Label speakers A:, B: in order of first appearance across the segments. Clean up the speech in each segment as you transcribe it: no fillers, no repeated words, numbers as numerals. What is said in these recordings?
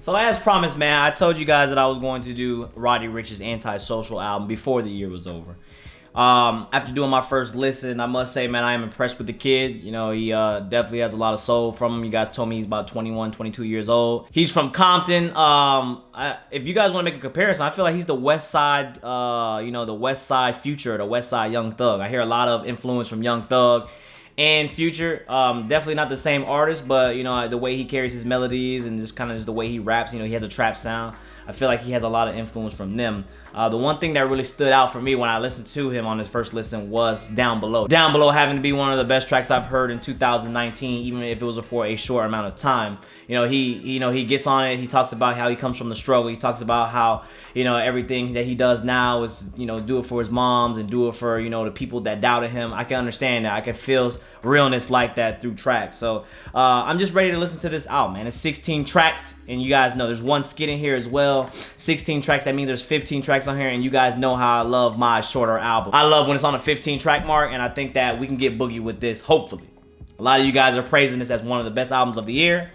A: So as promised, man, I told you guys that I was going to do Roddy Ricch's Antisocial album before the year was over. After doing my first listen, I must say, man, I am impressed with the kid. You know, he definitely has a lot of soul from him. You guys told me he's about 21, 22 years old. He's from Compton. If you guys want to make a comparison, I feel like he's the West Side, the West Side Future, the West Side Young Thug. I hear a lot of influence from Young Thug and Future. Definitely not the same artist, but you know, the way he carries his melodies and just kind of just the way he raps, you know, he has a trap sound. I feel like he has a lot of influence from them. The one thing that really stood out for me when I listened to him on his first listen was Down Below. Down Below having to be one of the best tracks I've heard in 2019, even if it was for a short amount of time. You know, he gets on it. He talks about how he comes from the struggle. He talks about how, you know, everything that he does now is, you know, do it for his moms and do it for, you know, the people that doubted him. I can understand that. I can feel realness like that through tracks. So I'm just ready to listen to this album, man. It's 16 tracks, and you guys know there's one skit in here as well. 16 tracks, that means there's 15 tracks on here, and you guys know how I love my shorter album. I love when it's on a 15 track mark, and I think that we can get boogie with this, hopefully. A lot of you guys are praising this as one of the best albums of the year.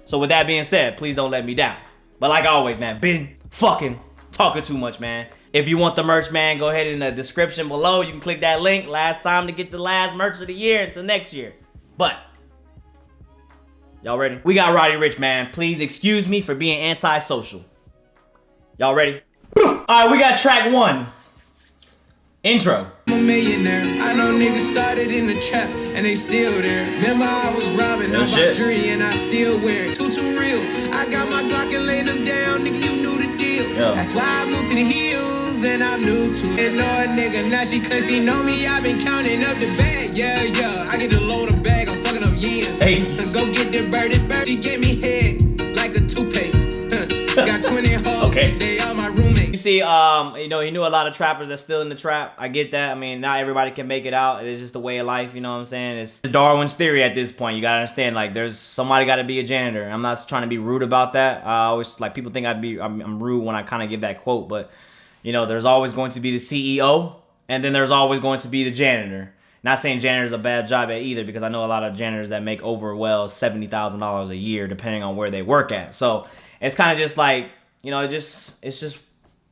A: So with that being said, please don't let me down. But like always, man, been fucking talking too much, man. If you want the merch, man, go ahead in the description below. You can click that link. Last time to get the last merch of the year until next year. But y'all ready? We got Roddy Ricch, man. Please excuse me for being antisocial. Y'all ready? All right, we got track 1. Intro.
B: I'm a millionaire. I know niggas started in the trap and they still there. Remember I was robbing on my tree and I still wear it. Too real. I got my Glock and laid them down, nigga. You knew the deal.
A: Yo.
B: That's why I moved to the hills and I'm new to it. Know a nigga now she cause he know me. I been counting up the bag. Yeah. I get to load a bag. I'm fucking up yams.
A: Hey.
B: Go get the birdie. She gave me head like a toupee. Got 20 hoes. Okay. They are my roommates.
A: You see, you know, he knew a lot of trappers that's still in the trap. I get that. I mean, not everybody can make it out. It's just the way of life, you know what I'm saying? It's Darwin's theory at this point. You gotta understand, like, there's somebody gotta be a janitor. I'm not trying to be rude about that. I always, like, people think I'm rude when I kind of give that quote, but, you know, there's always going to be the CEO, and then there's always going to be the janitor. Not saying janitor's a bad job at either, because I know a lot of janitors that make over, well, $70,000 a year, depending on where they work at. So it's kind of just like, you know, it's just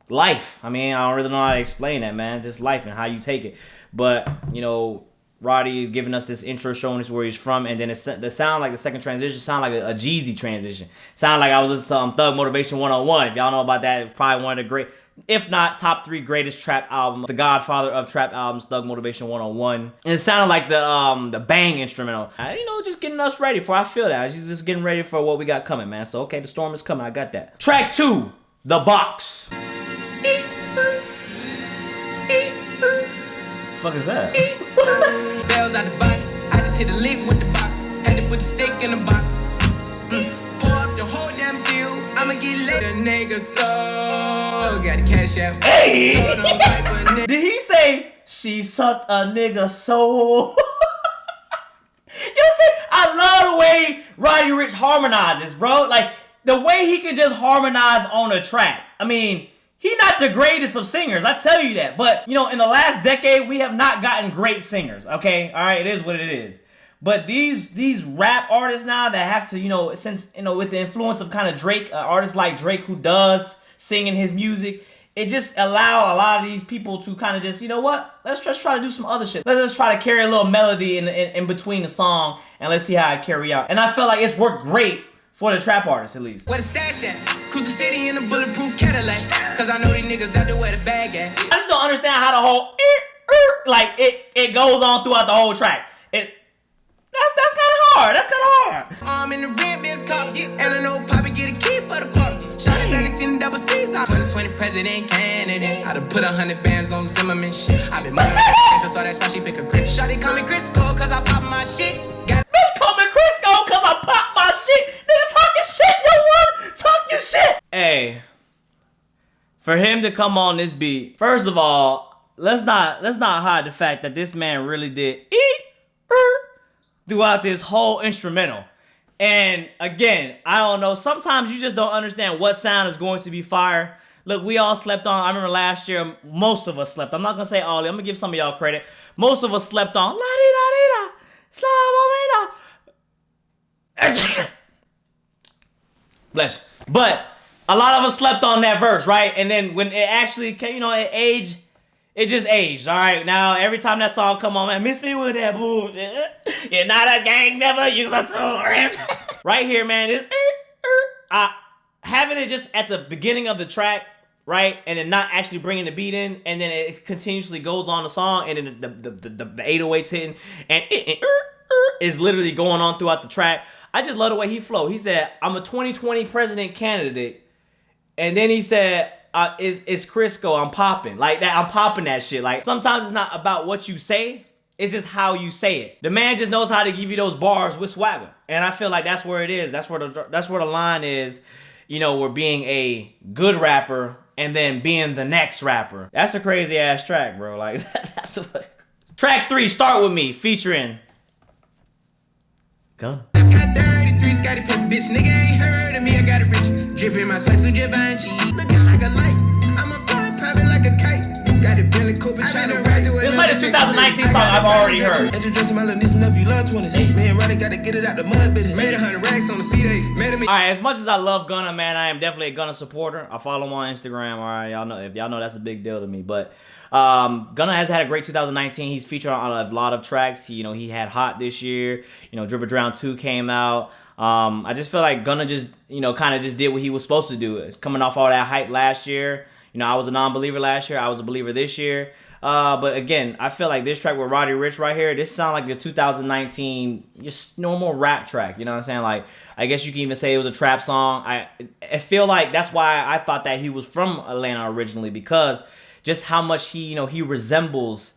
A: life. I mean, I don't really know how to explain that, man. Just life and how you take it. But, you know, Roddy giving us this intro showing us where he's from, and then the sound like the second transition sound like a Jeezy transition. Sound like I was listening to Thug Motivation 101. If y'all know about that, probably one of the great, if not top 3 greatest trap albums, the godfather of trap albums, Thug Motivation 101. And it sounded like the bang instrumental. You know, just getting us ready for, I feel that. She's just getting ready for what we got coming, man. So, okay, the storm is coming. I got that. Track 2, The Box. Fuck is that?
B: Bells out the box. I just hit a lick with the box. Had to put the stick in the box. Pour up the whole damn seal. I'ma get later, nigga. So got the cash out.
A: Hey! Did he say she sucked a nigga soul? You see, I love the way Roddy Ricch harmonizes, bro. Like the way he can just harmonize on a track. I mean, he's not the greatest of singers, I tell you that. But, you know, in the last decade, we have not gotten great singers, okay? All right, it is what it is. But these rap artists now that have to, you know, since, you know, with the influence of kind of Drake, artists like Drake who does sing in his music, it just allow a lot of these people to kind of just, you know what? Let's just try to do some other shit. Let's just try to carry a little melody in between the song, and let's see how it carry out. And I felt like it's worked great for the trap artists, at least.
B: Where the stash at? Cruise the city in a bulletproof Cadillac. Cause I know these niggas out there where the bag at.
A: I just don't understand how the whole like it goes on throughout the whole track. That's kind of hard. That's kind of hard.
B: I'm in the red man's car, get Eleanor Poppy, get a key for the quarter. Shawty back in double C's. I'm 20 president candidate. I done put 100 bands on Zimmerman shit. I been money so that's why she pick a crit. Shawty call me Crisco cause I pop my shit.
A: Bitch call me Crisco cause I pop my shit. Nigga talking shit, yo one. Talk your shit. Hey, for him to come on this beat, first of all, let's not hide the fact that this man really did throughout this whole instrumental. And again, I don't know, sometimes you just don't understand what sound is going to be fire. Look, we all slept on, I remember last year, most of us slept. I'm not gonna say all, I'm gonna give some of y'all credit. Most of us slept on La-di-da-di-da, Slava-mina. Bless you. But a lot of us slept on that verse, right? And then when it actually came, it aged. It just aged, all right? Now, every time that song come on, man, miss me with that bullshit. You're not a gang, never use a tool. Right here, man, it's having it just at the beginning of the track, right? And then not actually bringing the beat in, and then it continuously goes on the song, and then the 808's hitting, and it is literally going on throughout the track. I just love the way he flowed. He said, I'm a 2020 president candidate, and then he said, it's Crisco, I'm popping. Like that, I'm popping that shit. Like, sometimes it's not about what you say, it's just how you say it. The man just knows how to give you those bars with swagger. And I feel like that's where it is. That's where the line is, we're being a good rapper and then being the next rapper. That's a crazy ass track, bro. Like, Track 3, Start With Me, featuring Gunna.
B: Got 33 Scotty Pippen, bitch, nigga ain't heard of me, I got it rich. Dripping my sweat through Givenchy, looking like a light. I'm a fly private like a kite. Got it Billy Cooper, trying to ride through it.
A: This might be a 2019 song I've already heard.
B: Introducing my little niece and nephew, love 20s. Me and Roddy gotta get it out the mud business. Made 100 racks on the CD. Made me.
A: Alright, as much as I love Gunna, man, I am definitely a Gunna supporter. I follow him on Instagram, alright? Y'all know that's a big deal to me. But Gunna has had a great 2019. He's featured on a lot of tracks. He had Hot this year. Dribble Drown 2 came out. I just feel like Gunna just, kind of just did what he was supposed to do. It's coming off all that hype last year. I was a non-believer last year. I was a believer this year. But again, I feel like this track with Roddy Ricch right here, this sound like the 2019 just normal rap track. You know what I'm saying? Like, I guess you can even say it was a trap song. I feel like that's why I thought that he was from Atlanta originally, because just how much he resembles,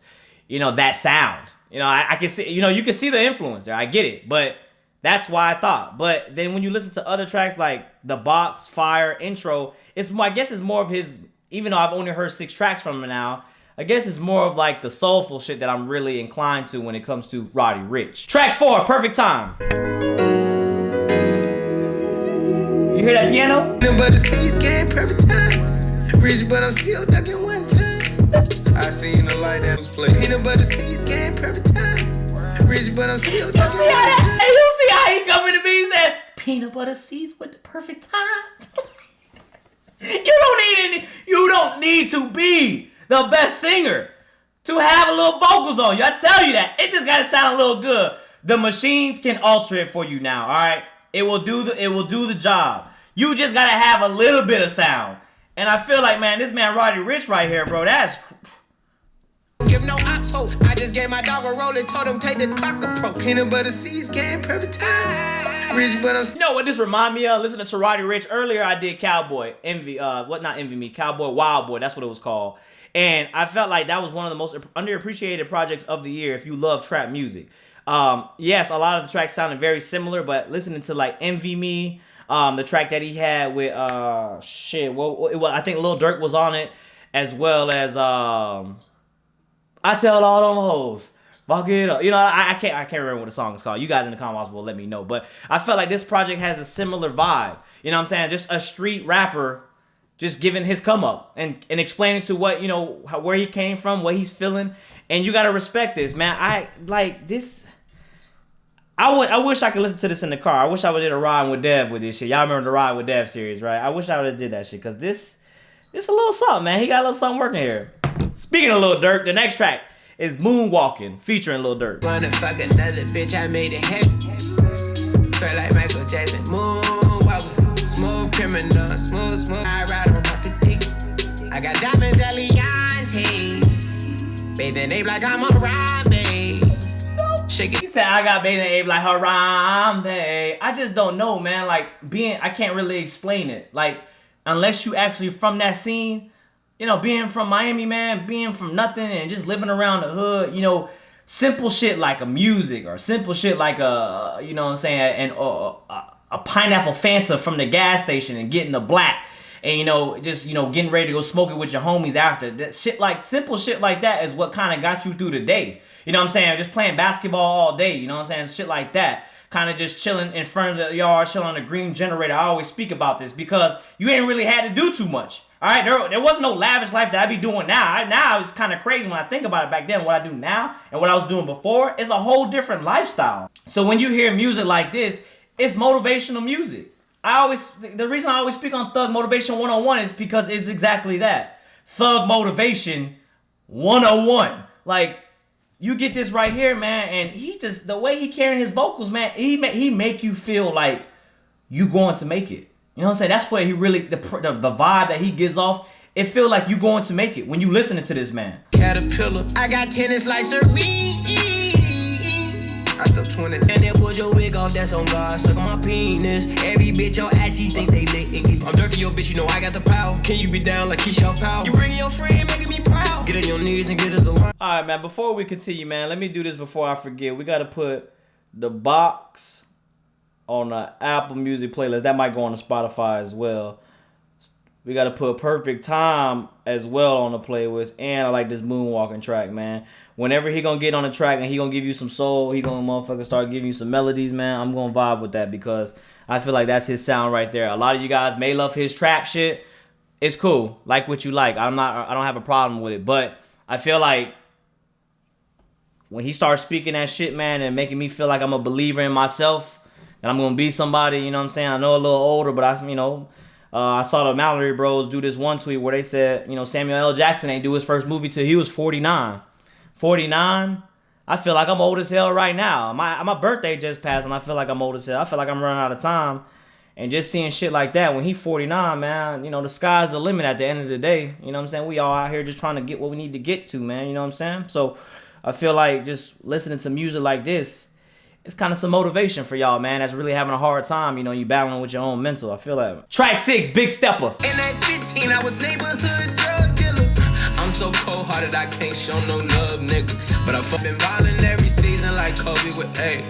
A: that sound. I can see, you can see the influence there. I get it, but that's why I thought. But then when you listen to other tracks like The Box, Fire, Intro, I guess it's more of his, even though I've only heard 6 tracks from him now, I guess it's more of like the soulful shit that I'm really inclined to when it comes to Roddy Ricch. Track 4, Perfect Time. You hear that piano?
B: But the seas came perfect time. Rich, but I'm still ducking one time. I seen the light that was playing. Peanut butter seeds came perfect time. Rich, but I'm still ducking one time.
A: Hey, you see how he coming to me? He said, peanut butter seeds with the perfect time. You don't need to be the best singer to have a little vocals on you. I tell you that. It just gotta sound a little good. The machines can alter it for you now, alright? It will do the job. You just gotta have a little bit of sound. And I feel like, man, this man Roddy Ricch right here, bro, that's...
B: Give no ops hope. I just gave my dog a roll and told him take the clock approach. Peanut butter seeds came perfect time. Rich, but I'm...
A: You know what this remind me of? Listening to Roddy Ricch earlier, I did Cowboy. Cowboy Wild Boy, that's what it was called. And I felt like that was one of the most underappreciated projects of the year if you love trap music. Yes, a lot of the tracks sounded very similar, but listening to like Envy Me, the track that he had with I think Lil Durk was on it, as well as I Tell All Them Hoes, fuck it up. I can't remember what the song is called. You guys in the comments will let me know. But I felt like this project has a similar vibe. You know what I'm saying? Just a street rapper just giving his come up and explaining to what, where he came from, what he's feeling. And you gotta respect this, man. I like this. I wish I could listen to this in the car. I wish I would did a ride with Dev with this shit. Y'all remember the Ride with Dev series, right? I wish I would have did that shit, because this a little something, man. He got a little something working here. Speaking of Lil Durk, the next track is Moonwalking, featuring Lil Durk.
B: Wanna fuck another bitch, I made it happen. Felt like Michael Jackson, moonwalking. Smooth criminal, smooth. I ride on top the dick. I got diamonds, Eliantes. Bathing Abe like I'm a Rambe. Shake it.
A: He said, I got bathing Abe like Harambe. I just don't know, man. Like, I can't really explain it. Like, unless you actually from that scene, being from Miami, man, being from nothing and just living around the hood, simple shit like a music or simple shit like a, you know what I'm saying, and a pineapple Fanta from the gas station and getting a black and, just, getting ready to go smoke it with your homies after. That shit, like, simple shit like that is what kind of got you through the day. You know what I'm saying? Just playing basketball all day, you know what I'm saying? Shit like that. Kind of just chilling in front of the yard, chilling on the green generator. I always speak about this because you ain't really had to do too much. All right, there wasn't no lavish life that I be doing now. Now it's kind of crazy when I think about it back then. What I do now and what I was doing before is a whole different lifestyle. So when you hear music like this, it's motivational music. the reason I always speak on Thug Motivation 101 is because it's exactly that. Thug Motivation 101. Like, you get this right here, man, and he just, the way he carrying his vocals, man, he make you feel like you going to make it. You know what I'm saying? That's what he really, the vibe that he gives off, it feel like you going to make it when you listening to this man.
B: Caterpillar, I got tennis like Serene. I stuck 20 and then put your wig off, that's on God. Suck on my penis. Every bitch on IG think they lit. I'm dirty, your bitch, you know I got the power. Can you be down like Keisha Powell? You bringing your friend, making me proud. Get on your knees and get us along.
A: Alright, man, before we continue, man, let me do this before I forget. We got to put the box on the Apple Music playlist. That might go on the Spotify as well. We got to put Perfect Time as well on the playlist. And I like this moonwalking track, man. Whenever he gonna get on the track and he gonna give you some soul, he gonna motherfucker start giving you some melodies, man, I'm gonna vibe with that because I feel like that's his sound right there. A lot of you guys may love his trap shit. It's cool. Like what you like. I don't have a problem with it. But I feel like when he starts speaking that shit, man, and making me feel like I'm a believer in myself, and I'm gonna be somebody, you know what I'm saying? I know a little older, but I saw the Mallory Bros do this one tweet where they said, Samuel L. Jackson ain't do his first movie till he was 49. 49? I feel like I'm old as hell right now. My birthday just passed and I feel like I'm old as hell. I feel like I'm running out of time. And just seeing shit like that when he's 49, man, the sky's the limit at the end of the day. You know what I'm saying? We all out here just trying to get what we need to get to, man. You know what I'm saying? So I feel like just listening to music like this, it's kind of some motivation for y'all, man, that's really having a hard time. You battling with your own mental. I feel that. Track 6, Big Stepper.
B: And at 15, I was neighborhood drug dealer. I'm so cold-hearted, I can't show no love, nigga. But I fucking ballin' every season like Kobe with A.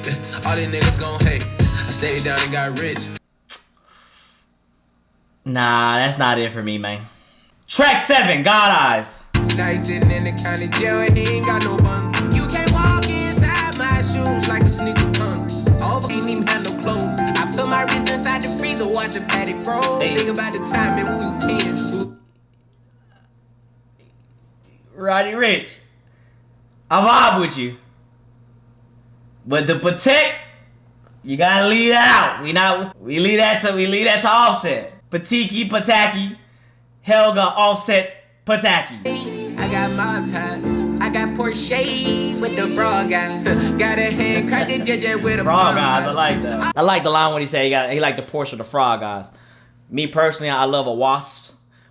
B: All these niggas gon' hate. I stayed down and got rich.
A: Nah, that's not it for me, man. Track 7, God Eyes.
B: Now he's sitting in the county jail and he ain't got no bun. You can't walk inside my shoes like a sneaker tongue. All ain't even had no clothes. I put my wrist inside the freezer, watch the patty froze. Hey. Think about the time when we was 10.
A: Roddy Ricch, I vibe with you, but the protect, you gotta leave that out. We leave that to Offset. Pataki, Helga, Offset, Pataki.
B: I got mob time. I got Porsche with the frog guy. Got a hand cracked the JJ with a
A: frog guys. I like that. I like the line when he said he liked the Porsche with the frog guys. Me personally, I love a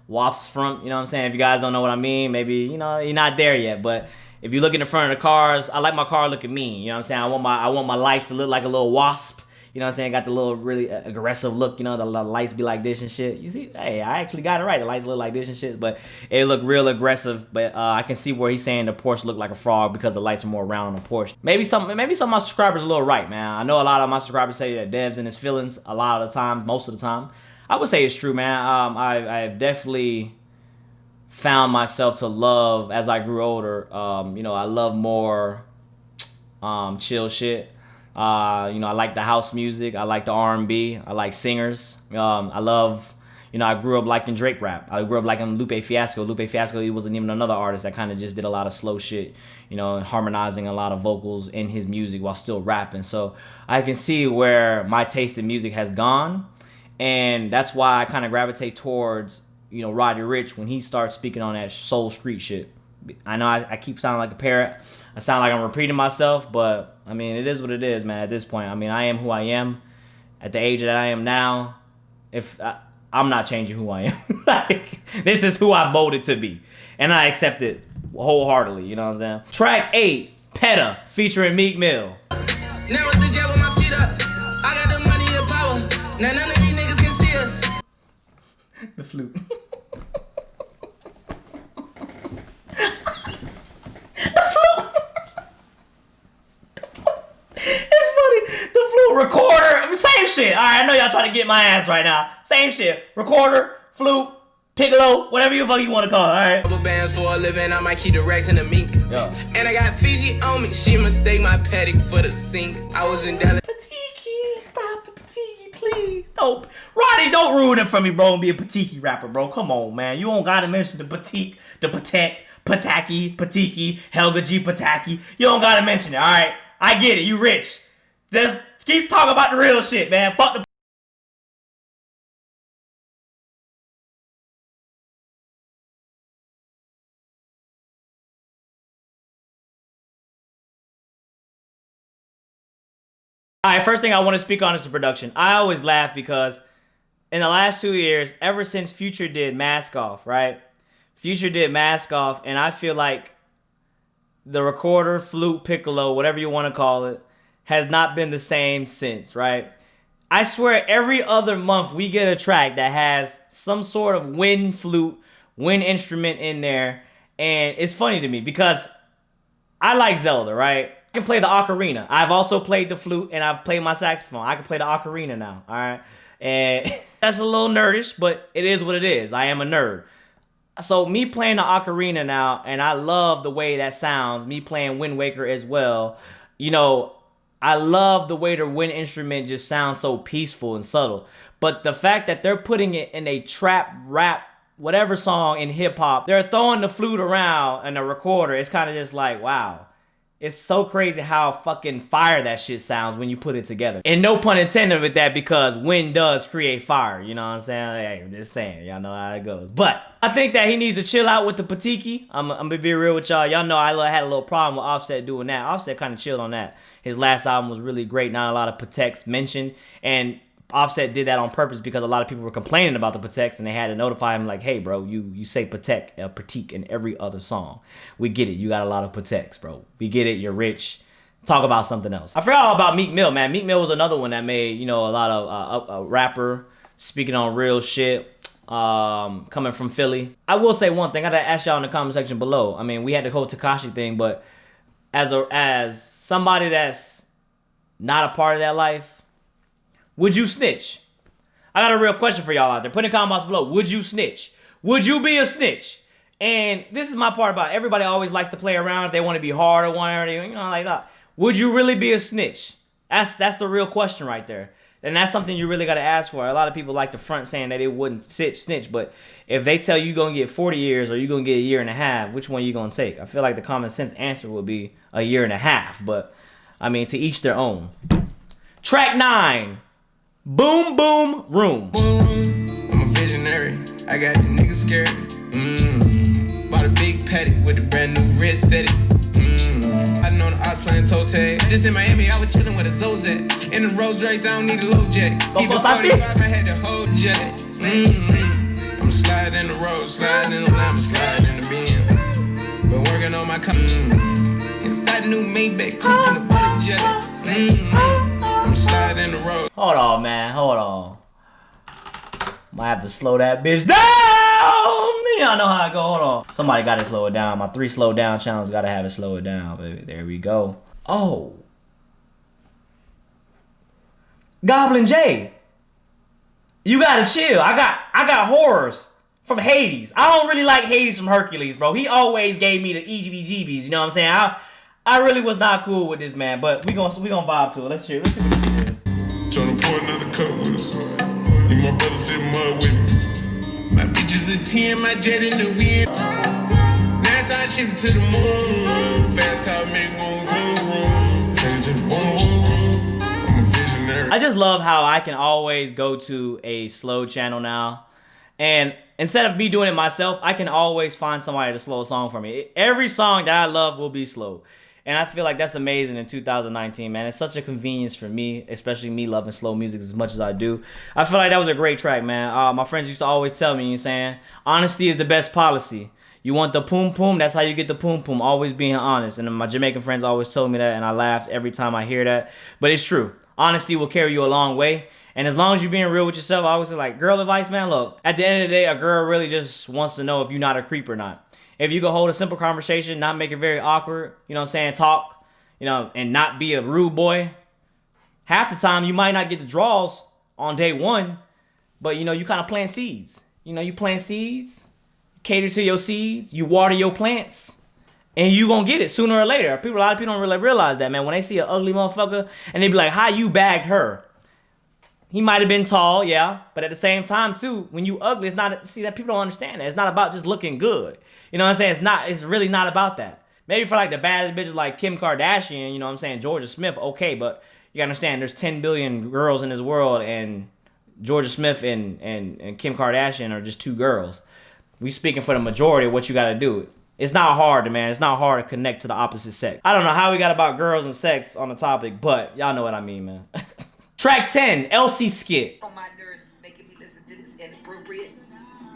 A: Wasps front, you know what I'm saying? If you guys don't know what I mean, maybe, you're not there yet. But if you look in the front of the cars, I like my car looking mean. You know what I'm saying? I want my lights to look like a little wasp. You know what I'm saying? Got the little really aggressive look, the lights be like this and shit. You see, hey, I actually got it right. The lights look like this and shit, but it look real aggressive. But I can see where he's saying the Porsche look like a frog because the lights are more round on the Porsche. Maybe some of my subscribers are a little right, man. I know a lot of my subscribers say that Dev's in his feelings a lot of the time, most of the time. I would say it's true, man. I've definitely found myself to love as I grew older. I love more chill shit. I like the house music. I like the R&B. I like singers. I love, I grew up liking Drake rap. I grew up liking Lupe Fiasco. Lupe Fiasco, he wasn't even another artist that kind of just did a lot of slow shit, harmonizing a lot of vocals in his music while still rapping. So I can see where my taste in music has gone. And that's why I kind of gravitate towards, Roddy Ricch when he starts speaking on that soul street shit. I know I keep sounding like a parrot. I sound like I'm repeating myself, but, it is what it is, man, at this point. I am who I am. At the age that I am now, I'm not changing who I am. This is who I've molded to be. And I accept it wholeheartedly, you know what I'm saying? Track 8, Petta, featuring Meek Mill.
B: Now it's the jab with my feet up. I got the money and power. Now none of these niggas can see us.
A: The flute. It's funny. The flute, recorder, same shit. All right, I know y'all trying to get my ass right now. Same shit. Recorder, flute, piccolo, whatever you want to call it. All right.
B: Couple bands for a living. I might keep the racks in the mink.
A: Yeah.
B: And I got Fiji on me. She mistake my paddock for the sink. I was in Dallas.
A: Patiki, stop the Patiki, please. Don't, Roddy, don't ruin it for me, bro. And be a Patiki rapper, bro. Come on, man. You don't gotta mention the Patik, the Patek, Pataki, Helga G Pataki. You don't gotta mention it. All right. I get it. You rich. Just keep talking about the real shit, man. Fuck the All right, first thing I want to speak on is the production. I always laugh because in the last 2 years, ever since Future did Mask Off, right? Future did Mask Off, and I feel like the recorder, flute, piccolo, whatever you want to call it, has not been the same since, right? I swear every other month we get a track that has some sort of wind flute, wind instrument in there, and it's funny to me because I like Zelda, right? I can play the ocarina. I've also played the flute and I've played my saxophone. I can play the ocarina now, all right? And that's a little nerdish, but it is what it is. I am a nerd. So me playing the ocarina now, and I love the way that sounds, me playing Wind Waker as well, you know, I love the way the wind instrument just sounds so peaceful and subtle. But the fact that they're putting it in a trap, rap, whatever song in hip hop, they're throwing the flute around and the recorder, it's kind of just like, wow. It's so crazy how fucking fire that shit sounds when you put it together. And no pun intended with that because wind does create fire. You know what I'm saying? Hey, I'm just saying. Y'all know how it goes. But I think that he needs to chill out with the patiki. I'm going to be real with y'all. Y'all know I had a little problem with Offset doing that. Offset kind of chilled on that. His last album was really great. Not a lot of Pateks mentioned. And Offset did that on purpose because a lot of people were complaining about the Pateks and they had to notify him like, hey, bro, you say Patek in every other song. We get it. You got a lot of Pateks, bro. We get it. You're rich. Talk about something else. I forgot all about Meek Mill, man. Meek Mill was another one that made, you know, a lot of a rapper speaking on real shit, coming from Philly. I will say one thing. I got to ask y'all in the comment section below. I mean, we had the whole Tekashi thing, but as somebody that's not a part of that life, would you snitch? I got a real question for y'all out there. Put in the comments below. Would you snitch? Would you be a snitch? And this is my part about it. Everybody always likes to play around if they want to be hard or one, you know, like that. Would you really be a snitch? That's the real question right there. And that's something you really got to ask for. A lot of people like to front saying that they wouldn't snitch, but if they tell you you're going to get 40 years or you're going to get a year and a half, which one are you going to take? I feel like the common sense answer would be a year and a half, but I mean, to each their own. Track 9. Boom, boom, room.
B: Boom, I'm a visionary. I got the niggas scared. Bought a big paddock with a brand new wrist set it. I know the ops playing toe tag. Just in Miami, I was chilling with a Zozak. In the Rolls Royce, I don't need a low jack. Even 45, I had the whole jet. I'm sliding in the road, sliding in the lamb, sliding in the beam. Been working on my inside the new Maybach, coupe in the butter jet. I'm sliding in the road.
A: Hold on, man. Hold on. Might have to slow that bitch down. Y'all know how I go. Hold on. Somebody got to slow it down. My 3 slow down challenge got to have it slow it down, baby. There we go. Oh. Goblin J. You gotta chill. I got horrors from Hades. I don't really like Hades from Hercules, bro. He always gave me the EGBGBs. You know what I'm saying? I really was not cool with this man, but we gonna vibe to it. Let's see what this is.
C: Tryna pour another cup with us. You my brother sit mud with me.
B: My bitch is a 10, my jet in the wind. NASA ship to the moon.
C: Fast car make gon' vroom vroom. Take it to the boom boom boom. I'm a visionary.
A: I just love how I can always go to a slow channel now. And instead of me doing it myself, I can always find somebody to slow a song for me. Every song that I love will be slow. And I feel like that's amazing in 2019, man. It's such a convenience for me, especially me loving slow music as much as I do. I feel like that was a great track, man. My friends used to always tell me, you know what I'm saying, honesty is the best policy. You want the poom poom, that's how you get the poom poom, always being honest. And my Jamaican friends always told me that, and I laughed every time I hear that. But it's true. Honesty will carry you a long way. And as long as you're being real with yourself, I always say, like, girl advice, man, look, at the end of the day, a girl really just wants to know if you're not a creep or not. If you can hold a simple conversation, not make it very awkward, you know what I'm saying, talk, you know, and not be a rude boy, half the time you might not get the draws on day one, but, you know, you kind of plant seeds. You know, you plant seeds, cater to your seeds, you water your plants, and you gonna get it sooner or later. A lot of people don't really realize that, man. When they see an ugly motherfucker, and they be like, how you bagged her? He might have been tall, yeah, but at the same time, too, when you ugly, it's not, see, that people don't understand that. It's not about just looking good. You know what I'm saying? It's really not about that. Maybe for like the baddest bitches like Kim Kardashian, you know what I'm saying, Georgia Smith, okay, but you gotta understand there's 10 billion girls in this world, and Georgia Smith and Kim Kardashian are just 2 girls. We speaking for the majority of what you gotta do. It's not hard, man. It's not hard to connect to the opposite sex. I don't know how we got about girls and sex on the topic, but y'all know what I mean, man. Track 10, LC skit.
D: On my nerves, making me listen to this inappropriate.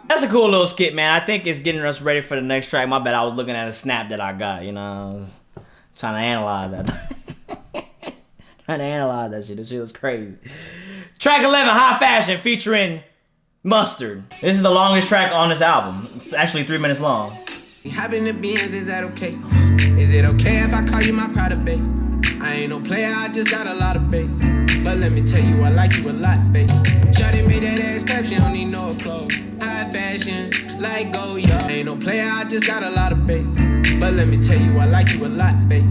A: That's a cool little skit, man. I think it's getting us ready for the next track. My bad, I was looking at a snap that I got, you know. I was trying to analyze that. Trying to analyze that shit. That shit was crazy. Track 11, High Fashion, featuring Mustard. This is the longest track on this album. It's actually 3 minutes long.
B: Hopping the beans, is that okay? Is it okay if I call you my pride, babe? I ain't no player, I just got a lot of babe. But let me tell you, I like you a lot, babe. Shawty made that ass clap, she don't need no clothes. High fashion, like go, yo. I ain't no player, I just got a lot of babe. But let me tell you, I like you a lot, babe.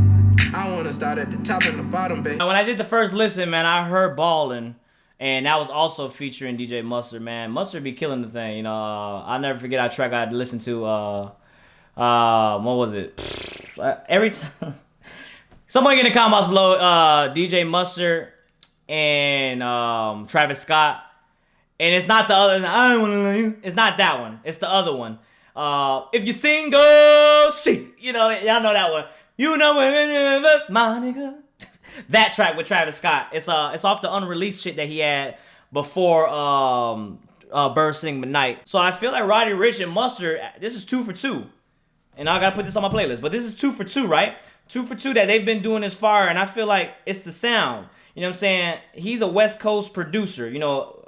B: I wanna start at the top and the bottom, babe.
A: When I did the first listen, man, I heard Ballin'. And that was also featuring DJ Mustard, man. Mustard be killing the thing, you know. I'll never forget that track I listened to, what was it? Every time. Someone get in the comments below, DJ Mustard and Travis Scott. And it's not the other, I don't wanna know you. It's not that one. It's the other one. If you sing, go see. You know, y'all know that one. You know when my nigga. That track with Travis Scott. It's off the unreleased shit that he had before Bird Sing Midnight. So I feel like Roddy Ricch and Mustard, this is 2 for 2. And I gotta put this on my playlist. But this is 2 for 2, right? 2 for 2 that they've been doing this far, and I feel like it's the sound. You know what I'm saying? He's a West Coast producer. You know,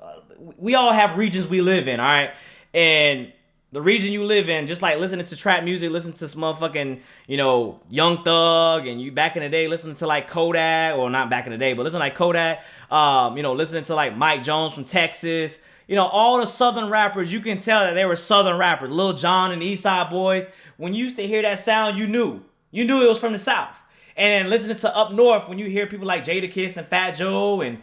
A: we all have regions we live in, all right? And the region you live in, just like listening to trap music, listen to some motherfucking, you know, Young Thug, and you back in the day listening to like Kodak, or not back in the day, but listen like Kodak, you know, listening to like Mike Jones from Texas, you know, all the Southern rappers, you can tell that they were Southern rappers. Lil Jon and the East Side Boys, when you used to hear that sound, you knew it was from the South. And then listening to Up North, when you hear people like Jadakiss and Fat Joe, and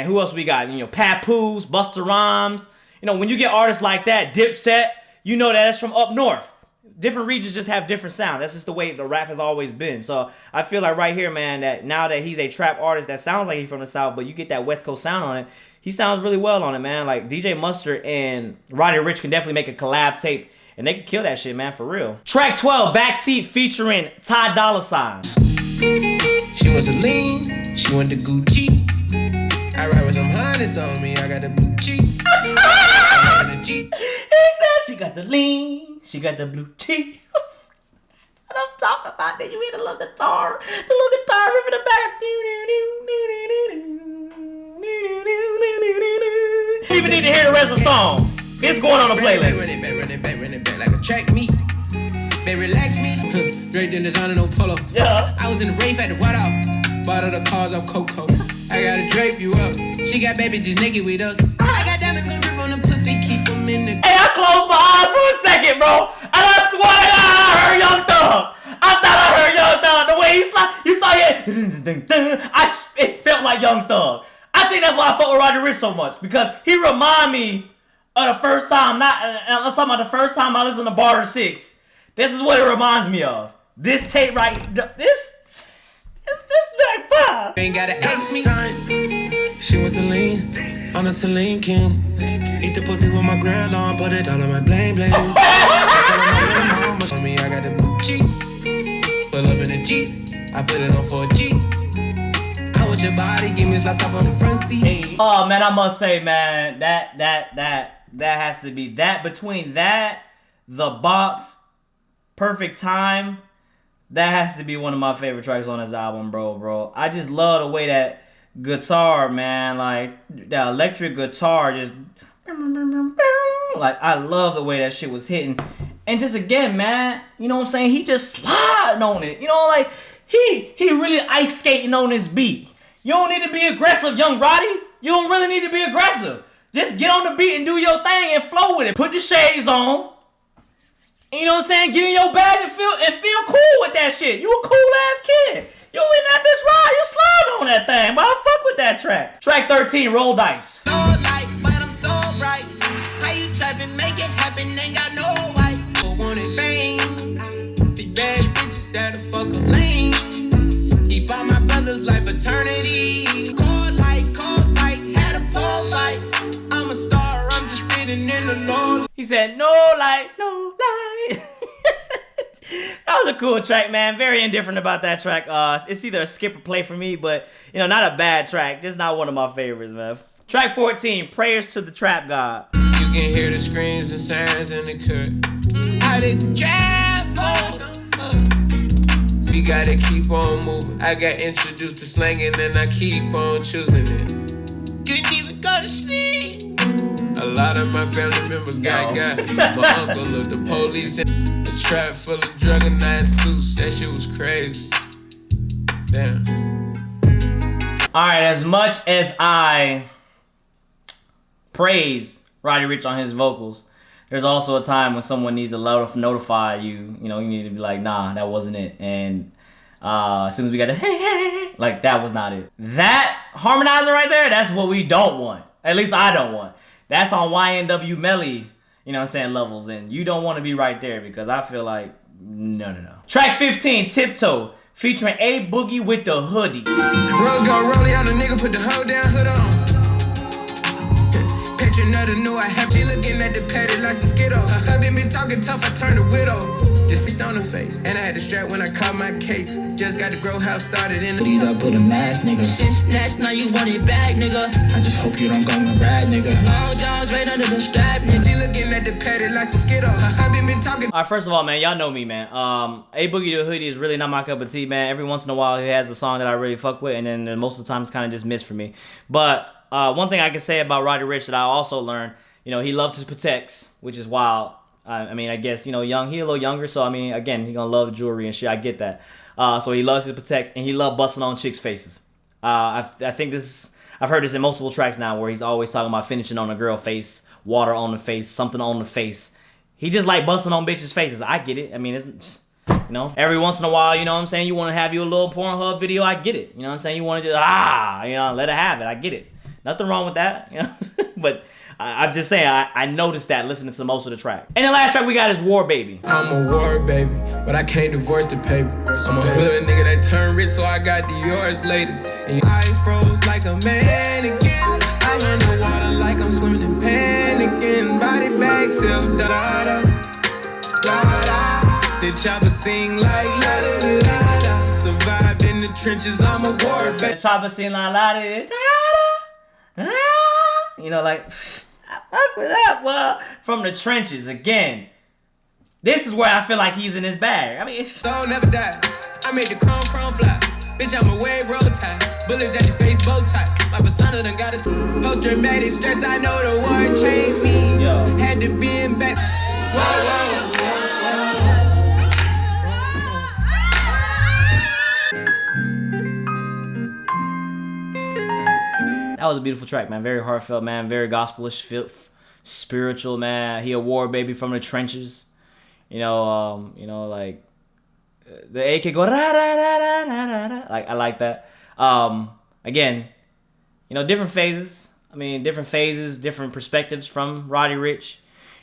A: who else we got, you know, Papoose, Busta Rhymes, you know, when you get artists like that, Dipset, you know that it's from up north. Different regions just have different sounds. That's just the way the rap has always been. So I feel like right here, man, that now that he's a trap artist that sounds like he's from the South, but you get that West Coast sound on it, he sounds really well on it, man. Like DJ Mustard and Roddy Ricch can definitely make a collab tape, and they can kill that shit, man, for real. Track 12, Backseat, featuring Ty Dolla $ign.
B: She wants to lean, she want the Gucci. I ride with some honey's on me, I got the blue cheek.
A: He said she got the lean, she got the blue cheek. What I'm talking about, then you hear the little guitar ripping the back. You even need to hear the rest of the song. It's going on the playlist.
B: Run it back like a track meet. Baby, relax me. Draped in designer, no polo.
A: Yeah.
B: I was in the rave at the White House. Bought all the cars off Coco. I gotta drape you up. She got baby just naked with us. I got diamonds gon' drip on the pussy, keep them in the.
A: Hey, I closed my eyes for a second, bro. And I swear to God, I heard Young Thug. I thought I heard Young Thug. The way he slide, you saw it. It felt like Young Thug. I think that's why I fuck with Roddy Ricch so much, because he remind me of the first time. I'm talking about the first time I listened to Barter 6. This is what it reminds me of. This tape right, this track 5.
B: Ain't gotta ask me.
C: She was Celine, on a Celine King. Eat the pussy with my grill on, put it all on my bling bling.
B: On me, I got the blue cheek. Pull up in a Jeep, I put it on for a Jeep. I want your body, give me a slap top on the front seat.
A: Oh man, I must say, man, that has to be that between that, The Box, Perfect Time. That has to be one of my favorite tracks on this album, bro. I just love the way that guitar, man, like that electric guitar just like, I love the way that shit was hitting. And just again, man, you know what I'm saying? He just sliding on it. You know, like he really ice skating on this beat. You don't need to be aggressive, young Roddy. You don't really need to be aggressive. Just get on the beat and do your thing and flow with it. Put the shades on. You know what I'm saying? Get in your bag and feel cool with that shit. You a cool ass kid. You in that bitch ride, you slide on that thing. But I fuck with that track. Track 13, Roll Dice.
B: So light, but I'm so bright. How you trapping, make it happen, ain't got no white. But wanted fame. See bad bitches that'll fuck a lane. Keep all my brothers' life eternity. Cold sight, had a pole fight. I'm a star, I'm just sitting in the low.
A: He said, no light, no light. That was a cool track, man. Very indifferent about that track. It's either a skip or play for me, but you know, not a bad track. Just not one of my favorites, man. Track 14, Prayers to the Trap God.
C: You can hear the screams and sounds in the cut. I did travel. We gotta keep on moving. I got introduced to slanging and I keep on choosing it. Couldn't even go to sleep. A lot of my family members got. My uncle of the police and a trap full of drug and night suits. That shit was crazy. Damn.
A: Alright, as much as I praise Roddy Ricch on his vocals, there's also a time when someone needs to notify you. You know, you need to be like, nah, that wasn't it. And as soon as we got the like, that was not it. That harmonizer right there, that's what we don't want. At least I don't want. That's on YNW Melly, you know what I'm saying, levels. And you don't want to be right there because I feel like, no. Track 15, Tiptoe, featuring A Boogie with the Hoodie.
C: Rose gon' roll it on the nigga, put the hoe down, hood on. Picture another knew I have. She looking at the patty like some Skittles. Her husband been talking tough, I turned a widow. Just stitched on the face, and I had to strap when I caught my case. Just got the grow house started in the lead up with a mask, nigga. Shit snatched, now you want it back, nigga. I just hope you don't go and ride, nigga. Long John's right under the strap, nigga. She looking at the patty like some Skittles. Her husband been talking.
A: All right, first of all, man, y'all know me, man. A Boogie the Hoodie is really not my cup of tea, man. Every once in a while, he has a song that I really fuck with, and then most of the time, it's kind of just missed for me. But one thing I can say about Roddy Ricch that I also learned, you know, he loves his protects, which is wild. I mean, I guess, you know, he a little younger, so I mean, again, he gonna love jewelry and shit. I get that. So he loves his protects, and he loves busting on chicks' faces. I think I've heard this in multiple tracks now, where he's always talking about finishing on a girl face, water on the face, something on the face. He just like busting on bitches' faces. I get it. I mean, it's, you know, every once in a while, you know what I'm saying, you want to have you a little Pornhub video. I get it. You know what I'm saying? You want to just you know, let it have it. I get it. Nothing wrong with that, you know. But I'm just saying, I noticed that listening to most of the track. And the last track we got is War Baby.
C: I'm a war baby, but I can't divorce the paper. I'm a hood nigga that turned rich, so I got the yours latest. And I froze like a mannequin. I'm underwater like I'm swimming in panicking. Body bag self, da-da-da, da-da. The chopper sing like la-da-da-da-da. Survived in the trenches, I'm a war baby.
A: The chopper sing like la-da-da-da-da. You know, like, from the trenches again. This is where I feel like he's in his bag. I mean,
C: Soul never die. I made the chrome fly. Bitch, I'm a wave roll tie. Bullets at your face, bow tie. My persona done got it. Post dramatic stress. I know the war changed me.
A: Yo.
C: Had to be in back. Whoa.
A: that was a beautiful track, man. Very heartfelt, man. Very gospelish, spiritual, man. He a war baby from the trenches. You know, like the AK go da da da da da da. Like I like that. Again, you know, different phases. I mean, different phases, different perspectives from Roddy Ricch.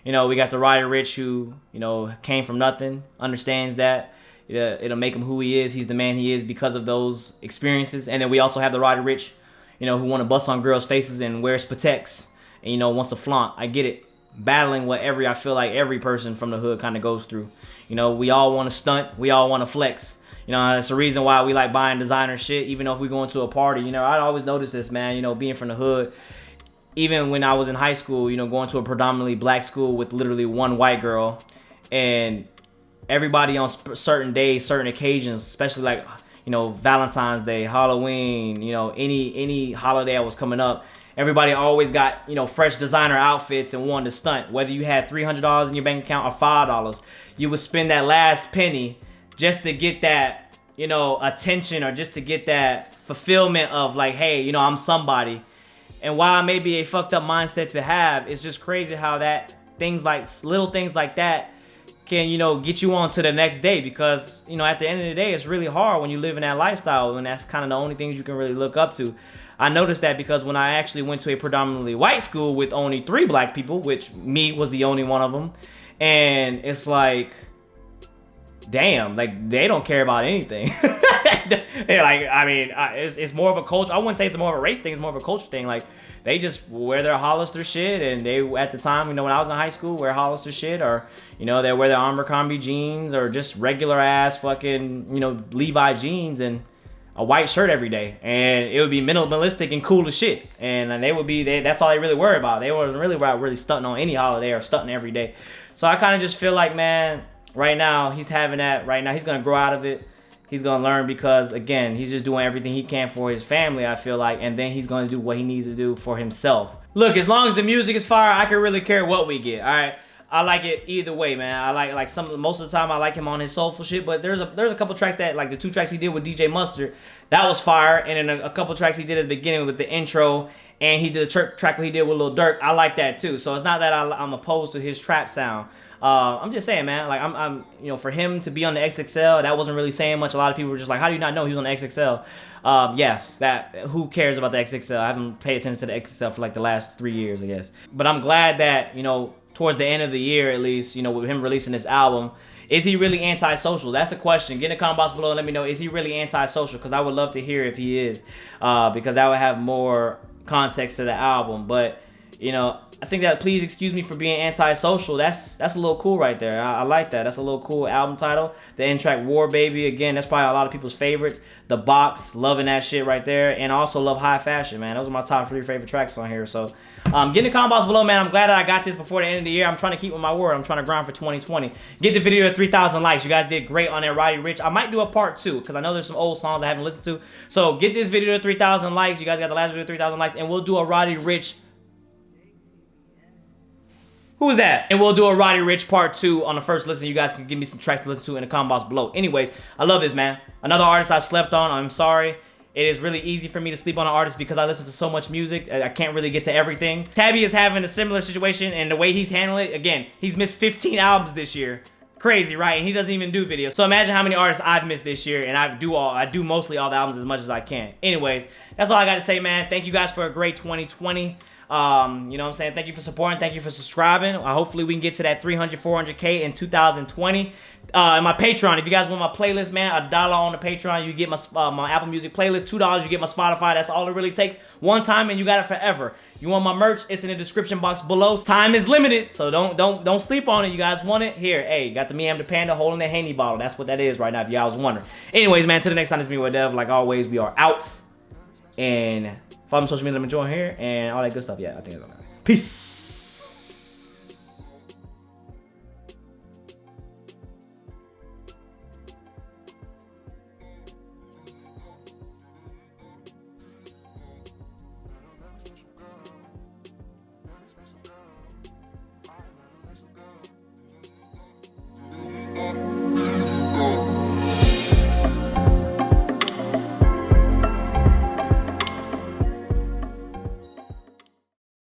A: You know, we got the Roddy Ricch who, you know, came from nothing, understands that. It'll make him who he is. He's the man he is because of those experiences. And then we also have the Roddy Ricch, you know, who want to bust on girls' faces and wears Pateks and, you know, wants to flaunt. I get it. Battling what I feel like every person from the hood kind of goes through. You know, we all want to stunt. We all want to flex. You know, that's the reason why we like buying designer shit, even if we go into a party. You know, I always notice this, man, you know, being from the hood. Even when I was in high school, you know, going to a predominantly black school with literally one white girl, and everybody on certain days, certain occasions, especially like, you know, Valentine's Day, Halloween, you know, any holiday that was coming up, everybody always got, you know, fresh designer outfits and wanted to stunt. Whether you had $300 in your bank account or $5, you would spend that last penny just to get that, you know, attention, or just to get that fulfillment of like, hey, you know, I'm somebody. And while it may be a fucked up mindset to have, it's just crazy how that little things like that can, you know, get you on to the next day. Because, you know, at the end of the day, it's really hard when you live in that lifestyle, and that's kind of the only things you can really look up to. I noticed that because when I actually went to a predominantly white school with only 3 black people, which me was the only one of them, and it's like, damn, like they don't care about anything. Like, I mean, it's more of a culture. I wouldn't say it's more of a race thing. It's more of a culture thing. Like, they just wear their Hollister shit, and they, at the time, you know, when I was in high school, wear Hollister shit, or, you know, they wear their Abercrombie jeans, or just regular ass fucking, you know, Levi jeans, and a white shirt every day, and it would be minimalistic and cool as shit. And they would be, that's all they really worry about. They weren't really about really stunting on any holiday or stunting every day. So I kind of just feel like, man, right now he's having that. Right now he's gonna grow out of it. He's gonna learn, because again, he's just doing everything he can for his family, I feel like, and then he's gonna do what he needs to do for himself. Look, as long as the music is fire, I can really care what we get. All right, I like it either way, man. I like most of the time I like him on his soulful shit, but there's a couple tracks that, like the 2 tracks he did with DJ Mustard, that was fire, and then a couple tracks he did at the beginning with the intro, and he did a track he did with Lil Durk. I like that too. So it's not that I'm opposed to his trap sound. I'm just saying, man, like I'm you know, for him to be on the XXL, that wasn't really saying much. A lot of people were just like, how do you not know he was on the XXL? Yes, that, who cares about the XXL? I haven't paid attention to the XXL for like the last 3 years, I guess. But I'm glad that, you know, towards the end of the year, at least, you know, with him releasing this album, is he really antisocial? That's a question. Get in the comment box below and let me know, is he really antisocial? Because I would love to hear if he is, because that would have more context to the album. But, you know, I think that Please Excuse Me for Being Antisocial, that's a little cool right there. I like that. That's a little cool album title. The end track, War Baby, again, that's probably a lot of people's favorites. The Box, loving that shit right there. And I also love High Fashion, man. Those are my top 3 favorite tracks on here. So get in the comment box below, man. I'm glad that I got this before the end of the year. I'm trying to keep with my word. I'm trying to grind for 2020. Get the video to 3,000 likes. You guys did great on that Roddy Ricch. I might do a part 2, because I know there's some old songs I haven't listened to. So get this video to 3,000 likes. You guys got the last video to 3,000 likes, and we'll do a Roddy Ricch. Who's that? And we'll do a Roddy Ricch part 2 on the first listen. You guys can give me some tracks to listen to in the comment box below. Anyways, I love this, man. Another artist I slept on. I'm sorry. It is really easy for me to sleep on an artist because I listen to so much music. I can't really get to everything. Tabby is having a similar situation, and the way he's handling it, again, he's missed 15 albums this year. Crazy, right? And he doesn't even do videos. So imagine how many artists I've missed this year, and I do mostly all the albums as much as I can. Anyways, that's all I got to say, man. Thank you guys for a great 2020. You know what I'm saying? Thank you for supporting. Thank you for subscribing. Hopefully we can get to that 300, 400K in 2020. And my Patreon, if you guys want my playlist, man, $1 on the Patreon, you get my Apple Music playlist. $2, you get my Spotify. That's all it really takes. One time and you got it forever. You want my merch? It's in the description box below. Time is limited, so don't sleep on it. You guys want it? Here, hey, got the Me Am the Panda holding the Handy bottle. That's what that is right now, if y'all was wondering. Anyways, man, till the next time, it's me with Dev. Like always, we are out. And follow me on social media, let me join here, and all that good stuff. Yeah, I think it's gonna. Peace.